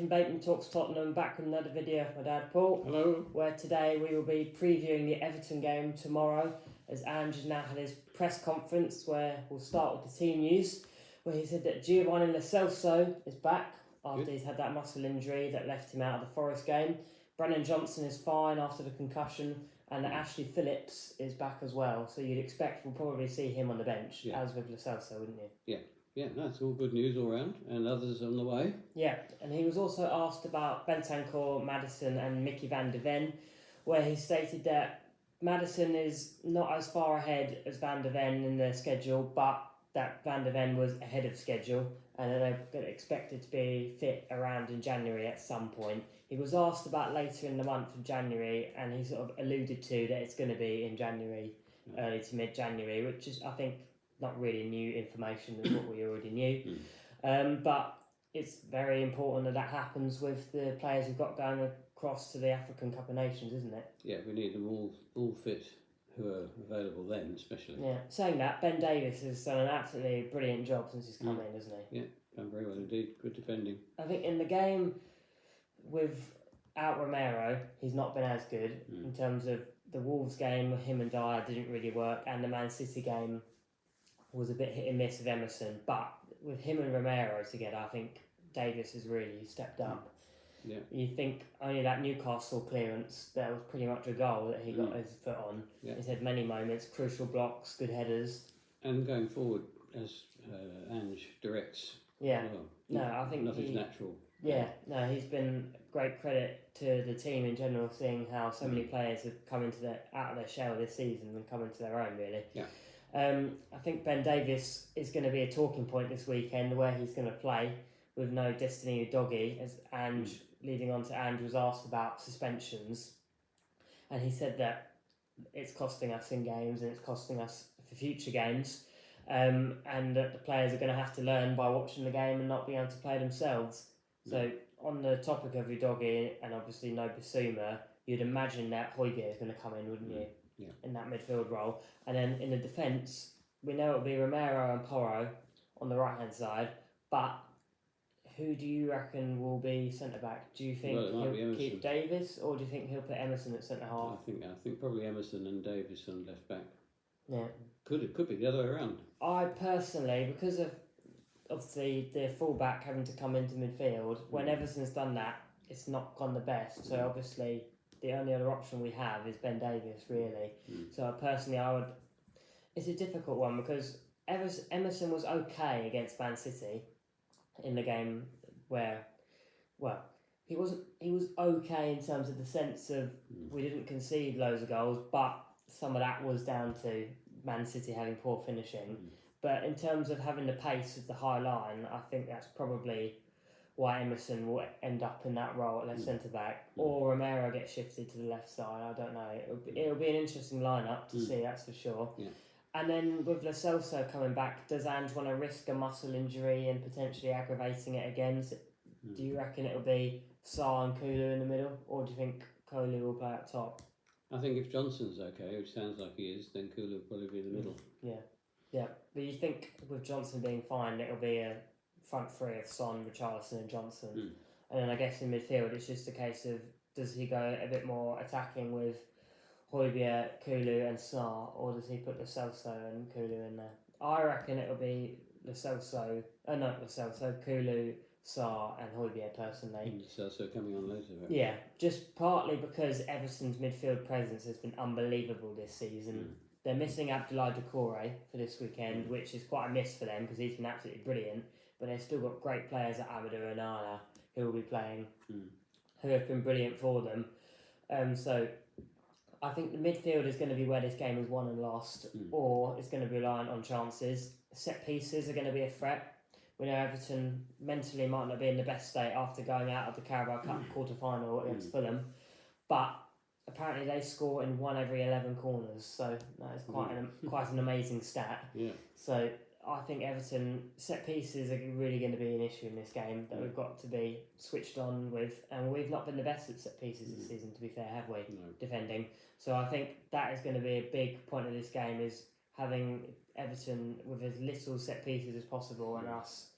from Bateman Talks Tottenham, back with another video of my dad Paul. Hello. Where today we will be previewing the Everton game tomorrow, as Ange has now had his press conference where we'll start with the team news, where he said that Giovanni Lo Celso is back after he's had that muscle injury that left him out of the Forest game. Brennan Johnson is fine after the concussion, and Ashley Phillips is back as well. So you'd expect we'll probably see him on the bench, as with Lo Celso, wouldn't you? Yeah, that's all good news all round, and others on the way. Yeah, and he was also asked about Bentancur, Maddison and Mickey van de Ven, where he stated that Maddison is not as far ahead as Van de Ven in the schedule, but that Van de Ven was ahead of schedule and they're expected to be fit around in January at some point. He was asked about later in the month of January, and he sort of alluded to that it's going to be in January, early to mid-January, which is, I think, not really new information than what we already knew. But it's very important that happens with the players we've got going across to the African Cup of Nations, isn't it? Yeah, we need them all fit who are available then, especially. Yeah, saying that, Ben Davies has done an absolutely brilliant job since he's come in, hasn't he? Yeah, done very well indeed. Good defending. I think in the game without Romero, he's not been as good in terms of the Wolves game. Him and Dyer didn't really work, and the Man City game was a bit hit and miss with Emerson, but with him and Romero together, I think Davis has really stepped up. Yeah. You think only that Newcastle clearance, that was pretty much a goal that he got his foot on. Yeah. He's had many moments, crucial blocks, good headers. And going forward, as Ange directs. Yeah. Well, no, I think nothing's natural. Yeah, no, he's been great credit to the team in general, seeing how so many players have come out of their shell this season and come into their own, really. Yeah. I think Ben Davies is going to be a talking point this weekend, where he's going to play with no Destiny Udogie, as Ange, leading on to Ange, was asked about suspensions, and he said that it's costing us in games and it's costing us for future games, and that the players are going to have to learn by watching the game and not being able to play themselves. So on the topic of Udogie and obviously no Basuma, you'd imagine that Højbjerg is going to come in, wouldn't you? Yeah. In that midfield role. And then in the defence, we know it'll be Romero and Porro on the right hand side, but who do you reckon will be centre back? Do you think he'll keep Davis, or do you think he'll put Emerson at centre half? I think probably Emerson and Davis on left back. Yeah. Could be the other way around. I personally, because of obviously the full-back having to come into midfield, when Everton's done that, it's not gone the best. So obviously the only other option we have is Ben Davies, really. So personally, it's a difficult one, because Emerson was okay against Man City in the game where, he was okay in terms of the sense of we didn't concede loads of goals, but some of that was down to Man City having poor finishing. But in terms of having the pace of the high line, I think that's probably why Emerson will end up in that role at left centre-back, or Romero gets shifted to the left side. I don't know. It'll be an interesting lineup to see, that's for sure. Yeah. And then with Lo Celso coming back, does Ange want to risk a muscle injury and potentially aggravating it again? Do you reckon it'll be Sarr and Kulu in the middle, or do you think Kulu will play up top? I think if Johnson's okay, which sounds like he is, then Kulu will probably be in the middle. Yeah, but you think with Johnson being fine, it'll be a front three of Son, Richarlison and Johnson. And then I guess in midfield, it's just a case of, does he go a bit more attacking with Højbjerg, Kulu and Sarr, or does he put Lo Celso and Kulu in there? I reckon it'll be Kulu, Sarr and Højbjerg personally. Celso coming on later. Right? Yeah, just partly because Everton's midfield presence has been unbelievable this season. They're missing Abdoulaye Doucouré for this weekend, which is quite a miss for them because he's been absolutely brilliant. But they've still got great players like Amadou Onana who will be playing, who have been brilliant for them. So I think the midfield is going to be where this game is won and lost, or it's going to be reliant on chances. Set pieces are going to be a threat. We know Everton mentally might not be in the best state after going out of the Carabao Cup quarter-final against Fulham, but apparently they score in 1 every 11 corners, so that is quite an amazing stat. Yeah. So I think Everton set pieces are really going to be an issue in this game that we've got to be switched on with, and we've not been the best at set pieces this season, to be fair, have we? No. Defending. So I think that is going to be a big point of this game, is having Everton with as little set pieces as possible and us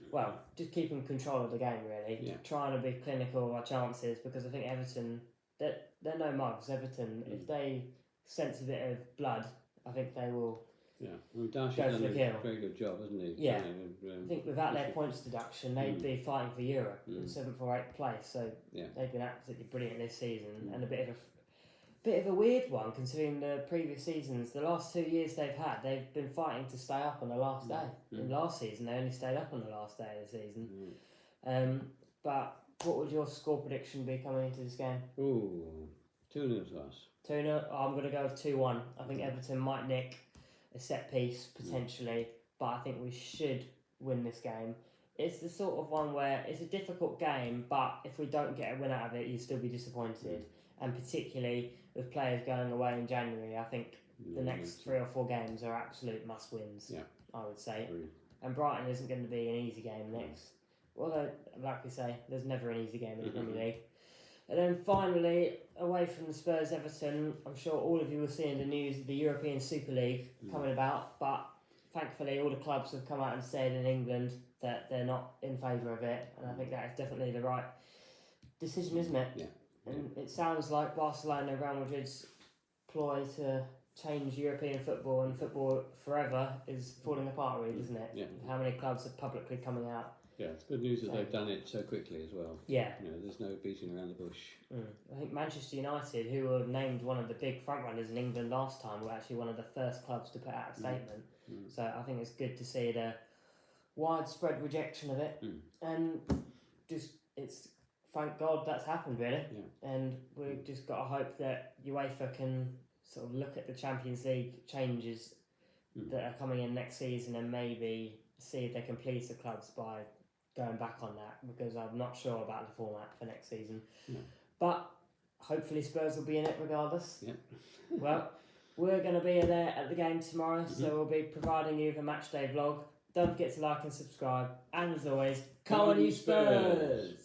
well, just keeping control of the game really. Yeah. Trying to be clinical with our chances, because I think Everton, they're no mugs. Everton, if they sense a bit of blood, I think they will. Yeah, I mean, Darcy's Go done for the a kill. very good job, hasn't he? Yeah. Trying I think without their points deduction, they'd be fighting for Europe in 7th or 8th place. So they've been absolutely brilliant this season, and a bit of a weird one considering the previous seasons. The last 2 years they've been fighting to stay up on the last day. In last season, they only stayed up on the last day of the season. But what would your score prediction be coming into this game? Ooh, 2-0 to us. 2-0. I'm going to go with 2-1. I think Everton might nick a set piece potentially, but I think we should win this game. It's the sort of one where it's a difficult game, but if we don't get a win out of it, you'd still be disappointed. And particularly with players going away in January, I think the next 3 or 4 games are absolute must-wins, I would say. And Brighton isn't going to be an easy game next. Although, like we say, there's never an easy game in the Premier League. And then finally, away from the Spurs Everton, I'm sure all of you will see in the news the European Super League coming about, but thankfully all the clubs have come out and said in England that they're not in favour of it, and I think that is definitely the right decision, isn't it? Yeah. And it sounds like Barcelona and Real Madrid's ploy to change European football and football forever is falling apart, really, isn't it? Yeah. How many clubs are publicly coming out? Yeah, it's good news that they've done it so quickly as well. Yeah. There's no beating around the bush. I think Manchester United, who were named one of the big frontrunners in England last time, were actually one of the first clubs to put out a statement. So I think it's good to see the widespread rejection of it. And just, it's thank God that's happened, really. And we've just got to hope that UEFA can sort of look at the Champions League changes that are coming in next season and maybe see if they can please the clubs by going back on that, because I'm not sure about the format for next season. But hopefully Spurs will be in it regardless. Well, we're going to be there at the game tomorrow, so we'll be providing you with a Matchday vlog. Don't forget to like and subscribe, and as always, come on you Spurs!